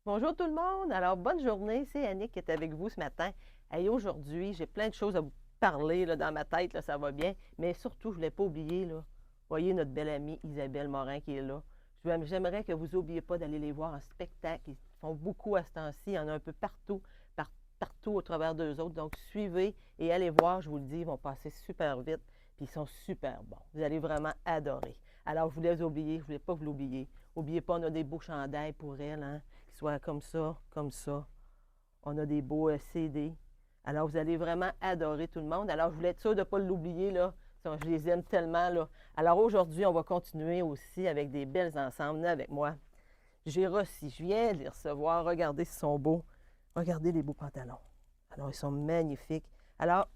Bonjour tout le monde. Alors, bonne journée. C'est Annick qui est avec vous ce matin. Et aujourd'hui, j'ai plein de choses à vous parler là, dans ma tête, là, ça va bien. Mais surtout, je ne voulais pas oublier, là, voyez notre belle amie Isabelle Morin qui est là. J'aimerais que vous n'oubliez pas d'aller les voir en spectacle. Ils font beaucoup à ce temps-ci. Il y en a un peu partout, partout au travers d'eux autres. Donc, suivez et allez voir, je vous le dis, ils vont passer super vite. Puis ils sont super bons. Vous allez vraiment adorer. Alors, je voulais oublier, je ne voulais pas vous l'oublier. N'oubliez pas, on a des beaux chandails pour elle, hein, qui soient comme ça, comme ça. On a des beaux CD. Alors, vous allez vraiment adorer tout le monde. Alors, je voulais être sûre de ne pas l'oublier, là. Je les aime tellement, là. Alors, aujourd'hui, on va continuer aussi avec des belles ensembles. Venez avec moi. J'ai reçu, je viens de les recevoir. Regardez, ils sont beaux. Regardez les beaux pantalons. Alors, ils sont magnifiques. Alors,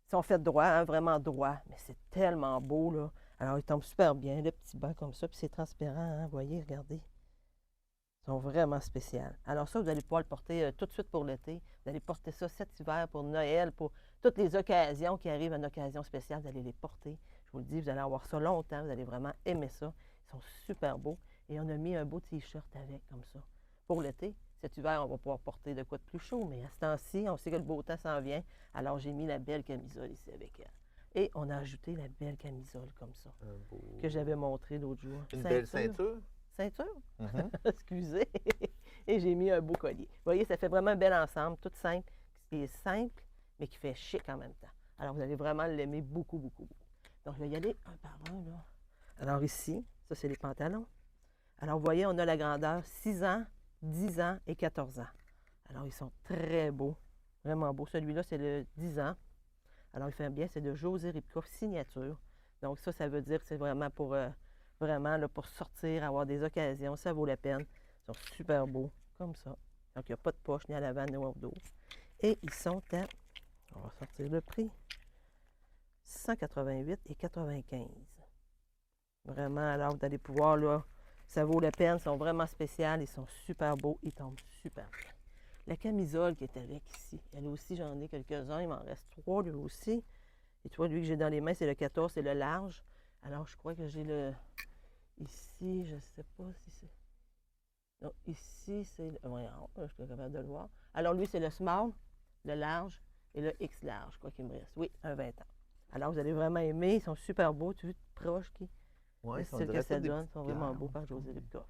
ils sont faits droit, hein, vraiment droit. Mais c'est tellement beau, là. Alors, ils tombent super bien, le petit bas comme ça. Puis c'est transparent, hein. Vous voyez, regardez. Ils sont vraiment spéciaux. Alors ça, vous allez pouvoir le porter tout de suite pour l'été. Vous allez porter ça cet hiver pour Noël, pour toutes les occasions qui arrivent, une occasion spéciale, vous allez les porter. Je vous le dis, vous allez avoir ça longtemps, vous allez vraiment aimer ça. Ils sont super beaux. Et on a mis un beau T-shirt avec, comme ça. Pour l'été, cet hiver, on va pouvoir porter de quoi de plus chaud, mais à ce temps-ci, on sait que le beau temps s'en vient. Alors j'ai mis la belle camisole ici avec elle. Et on a ajouté la belle camisole comme ça, que j'avais montrée l'autre jour. Une belle ceinture. Ceinture? Mhm. Excusez. Et j'ai mis un beau collier. Vous voyez, ça fait vraiment un bel ensemble, tout simple, qui est simple, mais qui fait chic en même temps. Alors, vous allez vraiment l'aimer beaucoup, beaucoup, beaucoup. Donc, je vais y aller un par un, là. Alors, ici, ça, c'est les pantalons. Alors, vous voyez, on a la grandeur 6 ans, 10 ans et 14 ans. Alors, ils sont très beaux, vraiment beaux. Celui-là, c'est le 10 ans. Alors, il fait bien, c'est de José Ripkoff signature. Donc, ça veut dire que c'est vraiment pour... Vraiment, là, pour sortir, avoir des occasions, ça vaut la peine. Ils sont super beaux, comme ça. Donc, il n'y a pas de poche ni à l'avant ni au dos. Et ils sont à, on va sortir le prix, 188 et 95. Vraiment, alors, vous allez pouvoir, là, ça vaut la peine. Ils sont vraiment spéciaux, ils sont super beaux, ils tombent super bien. La camisole qui est avec ici, elle aussi, j'en ai quelques-uns, il m'en reste 3, lui aussi. Et tu vois, lui que j'ai dans les mains, c'est le 14, c'est le large. Alors, je crois que j'ai le... Ici, je ne sais pas si c'est... Non, ici, c'est... Voyons, je suis capable de le voir. Alors, lui, c'est le small, le large et le X large, quoi qu'il me reste. Oui, un 20 ans. Alors, vous allez vraiment aimer. Ils sont super beaux. Tu vois, proche qui... Oui, le style que ça donne. Ils sont vraiment beaux par José Lipkoff.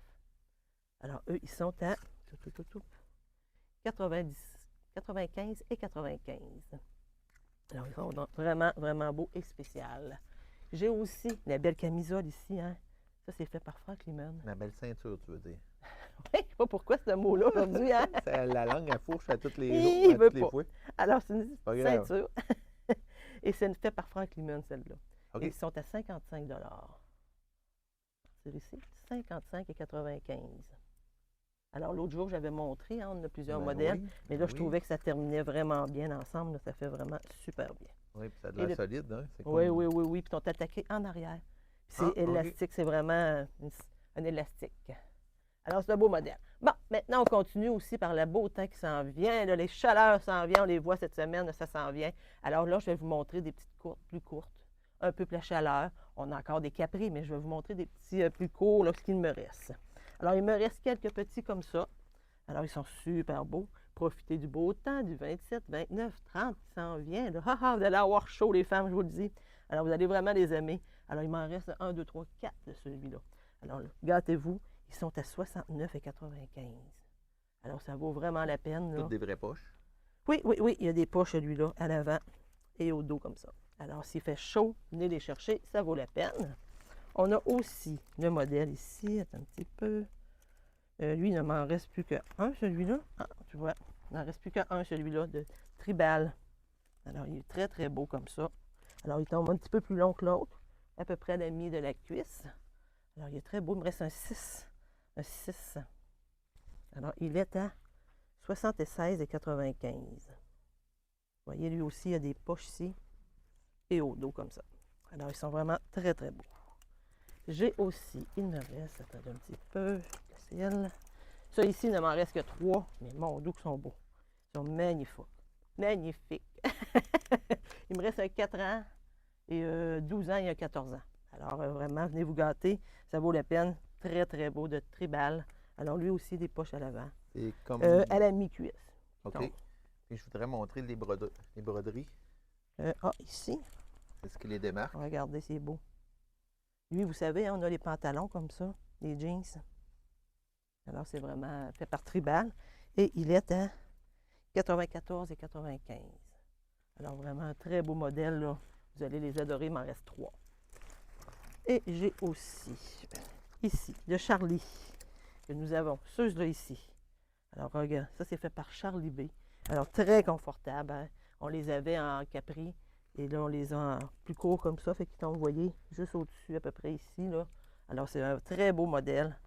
Alors, eux, ils sont à 90, 95 et 95. Alors, ils sont donc vraiment, vraiment beaux et spéciaux. J'ai aussi la belle camisole ici, hein. Ça, c'est fait par Frank Limon. La belle ceinture, tu veux dire. Oui, je ne sais pas pourquoi ce mot-là aujourd'hui, hein? La langue, elle fourche à toutes les Il jours, à veut toutes les pas. fois. Alors, c'est une Pas grave. ceinture. Et c'est fait par Frank Limon, celle-là. OK. Et ils sont à 55 c'est ici, 55 et 95. Alors, l'autre jour, j'avais montré, hein, on a plusieurs Ben modèles, oui, mais là, ben je oui. trouvais que ça terminait vraiment bien ensemble. Là, ça fait vraiment super bien. Oui, puis ça a de Et l'air solide, hein? C'est Oui, comme... oui, oui, oui. Puis ils sont attaqués en arrière. Puis c'est Ah, OK. élastique, c'est vraiment un élastique. Alors, c'est un beau modèle. Bon, maintenant, on continue aussi par le beau temps qui s'en vient. Là, les chaleurs s'en viennent, on les voit cette semaine, ça s'en vient. Alors là, je vais vous montrer des petites courtes, plus courtes, un peu plus la chaleur. On a encore des capris, mais je vais vous montrer des petits plus courts, là, ce qu'il me reste. Alors, il me reste quelques petits comme ça. Alors, ils sont super beaux. Profitez du beau temps, du 27, 29, 30 qui s'en vient. Là. Vous allez avoir chaud, les femmes, je vous le dis. Alors, vous allez vraiment les aimer. Alors, il m'en reste 1, 2, 3, 4 de celui-là. Alors, là, gâtez-vous. Ils sont à 69 et 95. Alors, ça vaut vraiment la peine. Là. Toutes des vraies poches. Oui, oui, oui. Il y a des poches, celui-là, à l'avant et au dos comme ça. Alors, s'il fait chaud, venez les chercher. Ça vaut la peine. On a aussi le modèle ici. Attends un petit peu. Lui, il ne m'en reste plus qu'un, celui-là. Ah, tu vois, il n'en reste plus qu'un, celui-là, de tribal. Alors, il est très, très beau comme ça. Alors, il tombe un petit peu plus long que l'autre, à peu près à la mi de la cuisse. Alors, il est très beau. Il me reste un 6. Un 6. Alors, il est à 76 et 95. Vous voyez, lui aussi, il y a des poches ici et au dos comme ça. Alors, ils sont vraiment très, très beaux. J'ai aussi, il me reste, attendez un petit peu, ciel. Ça ici, il ne m'en reste que 3, mais mon Dieu, qu'ils sont beaux. Ils sont magnifiques. Magnifiques. Il me reste un 4 ans et 12 ans et un 14 ans. Alors, vraiment, venez vous gâter. Ça vaut la peine. Très, très beau, de tribal. Alors, lui aussi, des poches à l'avant. C'est comme. À la mi-cuisse. OK. tombe. Et je voudrais montrer les broderies. Ici, C'est ce qui les démarque. regardez, c'est beau. Lui, vous savez, hein, on a les pantalons comme ça, les jeans. Alors, c'est vraiment fait par Tribal. Et il est à 94 et 95. Alors, vraiment un très beau modèle, là. Vous allez les adorer, il m'en reste 3. Et j'ai aussi, ici, de Charlie, que nous avons, ceux-là ici. Alors, regarde, ça, c'est fait par Charlie B. Alors, très confortable, hein? On les avait en capri, et là, on les a en plus court comme ça, fait qu'ils tombent, vous voyez, juste au-dessus, à peu près ici, là. Alors, c'est un très beau modèle.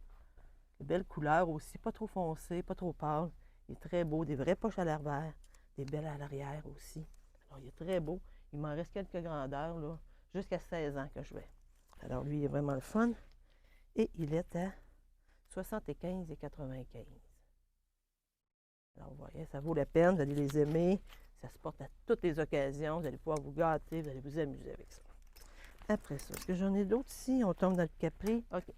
De belles couleurs aussi, pas trop foncé, pas trop pâle. Il est très beau, des vraies poches à l'arrière, des belles à l'arrière aussi. Alors, il est très beau. Il m'en reste quelques grandeurs, là, jusqu'à 16 ans que je vais. Alors, lui, il est vraiment le fun. Et il est à 75 et 95. Alors, vous voyez, ça vaut la peine, vous allez les aimer. Ça se porte à toutes les occasions. Vous allez pouvoir vous gâter, vous allez vous amuser avec ça. Après ça, est-ce que j'en ai d'autres ici? On tombe dans le capri. OK.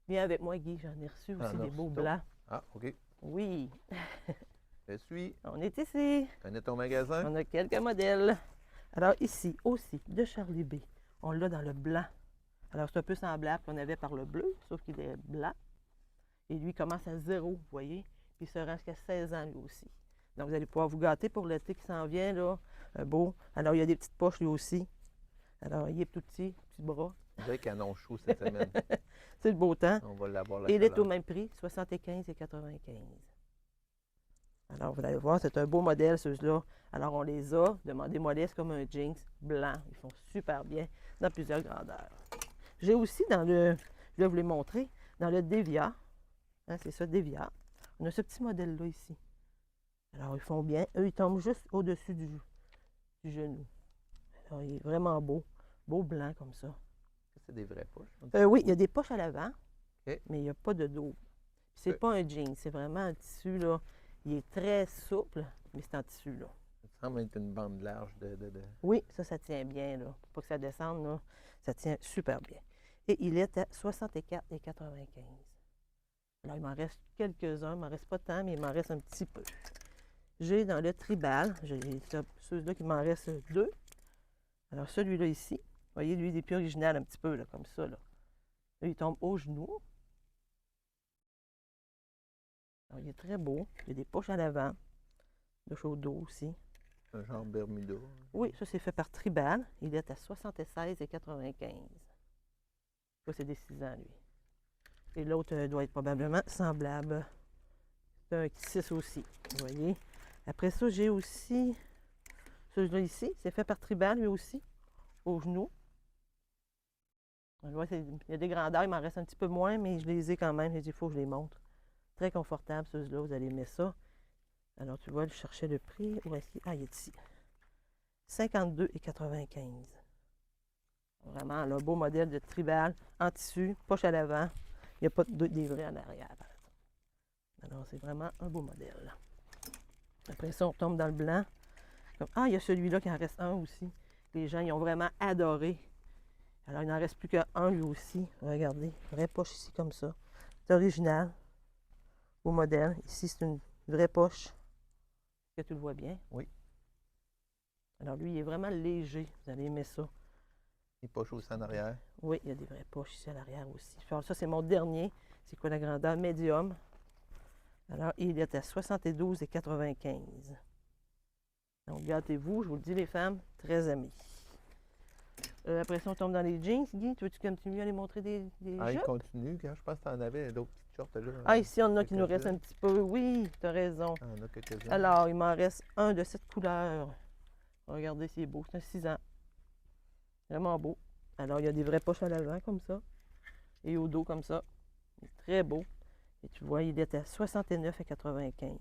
Viens avec moi, Guy. J'en ai reçu aussi des beaux blancs. Ah, OK. Oui. Je suis. On est ici. Connais ton magasin? On a quelques modèles. Alors, ici aussi, de Charlie B. On l'a dans le blanc. Alors, c'est un peu semblable qu'on avait par le bleu, sauf qu'il est blanc. Et lui, il commence à 0, vous voyez. Puis, il se rend jusqu'à 16 ans, lui aussi. Donc, vous allez pouvoir vous gâter pour l'été qui s'en vient, là. Beau. Alors, il y a des petites poches, lui aussi. Alors, il est tout petit, petit bras. On dirait canon chaud cette semaine. C'est le beau temps. On va l'avoir la Et il est chaleur. au même prix, 75 et 95. Alors, vous allez voir, c'est un beau modèle, ceux-là. Alors, on les a. Demandez-moi les, c'est comme un jeans blanc. Ils font super bien dans plusieurs grandeurs. J'ai aussi dans le, je vais vous les montrer, dans le Devia. Hein, c'est ça, Devia. On a ce petit modèle-là ici. Alors, ils font bien. Eux, ils tombent juste au-dessus du genou. Alors, il est vraiment beau. Beau blanc comme ça. C'est des vraies poches. Oui, il y a des poches à l'avant, OK. mais il n'y a pas de dos. C'est pas un jean, c'est vraiment un tissu, là. Il est très souple, mais c'est en tissu, là. Ça semble être une bande large de... Oui, ça tient bien, là. Pour pas que ça descende, là, ça tient super bien. Et il est à 64 et 95. Alors, il m'en reste quelques-uns. Il m'en reste pas tant, mais il m'en reste un petit peu. J'ai dans le tribal, j'ai ceux-là qui m'en restent 2. Alors, celui-là ici, vous voyez, lui, il est plus original un petit peu, là, comme ça, là. Là, il tombe au genou. Alors, il est très beau. Il y a des poches à l'avant, de chaud d'eau aussi. Un genre Bermuda. Oui, ça, c'est fait par Tribal. Il est à 76 et 95. Ça, c'est des 6 ans, lui. Et l'autre doit être probablement semblable. C'est un 6 aussi, vous voyez. Après ça, j'ai aussi celui-là ici. C'est fait par Tribal, lui aussi, au genou. Je vois, il y a des grandeurs, il m'en reste un petit peu moins, mais je les ai quand même. Il faut que je les montre. Très confortable, ceux-là, vous allez aimer ça. Alors, tu vois, je cherchais le prix. Où est-ce qu'il est? Ah, il est ici. 52 et 95. Vraiment, un beau modèle de Tribal, en tissu, poche à l'avant. Il n'y a pas de livré en arrière, par exemple. Alors, c'est vraiment un beau modèle. Après ça, on tombe dans le blanc. Ah, il y a celui-là qui en reste un aussi. Les gens, ils ont vraiment adoré. Alors, il n'en reste plus qu'un, lui aussi. Regardez, vraie poche ici, comme ça. C'est original. Beau modèle. Ici, c'est une vraie poche. Est-ce que tu le vois bien? Oui. Alors, lui, il est vraiment léger. Vous allez aimer ça. Les poches aussi en arrière. Oui, il y a des vraies poches ici à l'arrière aussi. Alors, ça, c'est mon dernier. C'est quoi la grandeur? Médium. Alors, il est à 72 et 95. Donc, gâtez-vous. Je vous le dis, les femmes, très amies. Après ça, on tombe dans les jeans. Guy, tu veux-tu continuer à les montrer des Ah, il jupes? continue. Quand je pense que tu en avais d'autres petites shorts là. Ah, ici, on en a qui nous restent quelques-unes. un petit peu. Oui, tu as raison. Ah, on a quelques-uns. Alors, il m'en reste un de cette couleur. Regardez, c'est beau. C'est un 6 ans. Vraiment beau. Alors, il y a des vraies poches à l'avant, comme ça. Et au dos, comme ça. Il est très beau. Et tu vois, il est à 69 et 95.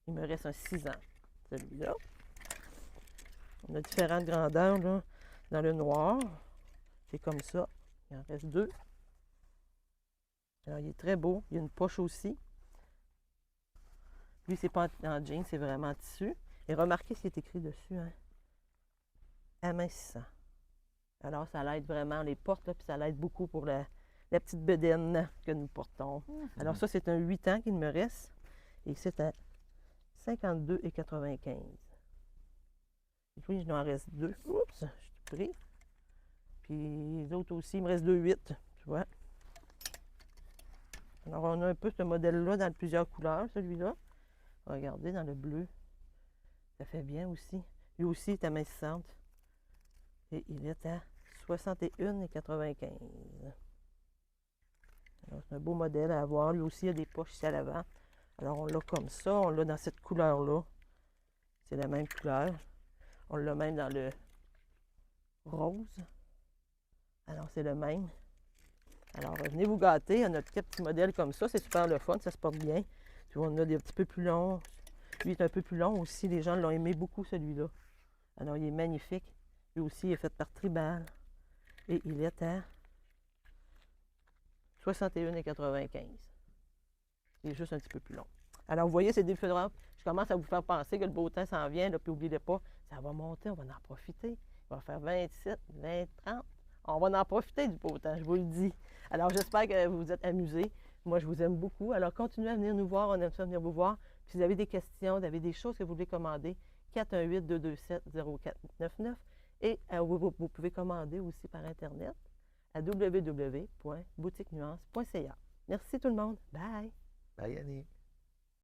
Il me reste un 6 ans. Celui-là. On a différentes grandeurs, là. Dans le noir, c'est comme ça. Il en reste 2. Alors, il est très beau. Il y a une poche aussi. Lui, c'est pas en jean, c'est vraiment en tissu. Et remarquez ce qui est écrit dessus, hein. Amincissant. Alors, ça l'aide vraiment, les portes, là, puis ça l'aide beaucoup pour la la petite bedaine que nous portons. Alors ça, c'est un 8 ans qu'il me reste. Et c'est à 52,95. Et puis, il en reste 2. Oups, je suis pris. Puis les autres aussi, il me reste 2,8, tu vois. Alors, on a un peu ce modèle-là dans plusieurs couleurs, celui-là. Regardez, dans le bleu. Ça fait bien aussi. Lui aussi est à main 60. Et il est à 61,95. Alors, c'est un beau modèle à avoir. Lui aussi, il y a des poches ici à l'avant. Alors, on l'a comme ça. On l'a dans cette couleur-là. C'est la même couleur. On l'a même dans le rose. Alors, c'est le même. Alors, venez vous gâter. On a quatre petits modèles comme ça. C'est super le fun. Ça se porte bien. Puis, on a des petits peu plus longs. Lui est un peu plus long aussi. Les gens l'ont aimé beaucoup, celui-là. Alors, il est magnifique. Lui aussi, il est fait par Tribal. Et il est à 61,95. Il est juste un petit peu plus long. Alors, vous voyez, c'est des feux. Je commence à vous faire penser que le beau temps s'en vient. Là, puis, n'oubliez pas, ça va monter. On va en profiter. Il va faire 27, 20, 30. On va en profiter du beau temps, je vous le dis. Alors, j'espère que vous vous êtes amusés. Moi, je vous aime beaucoup. Alors, continuez à venir nous voir. On aime ça venir vous voir. Puis, si vous avez des questions, vous avez des choses que vous voulez commander, 418-227-0499. Et vous pouvez commander aussi par Internet à www.boutiquenuance.ca. Merci tout le monde. Bye! Bye, Annie.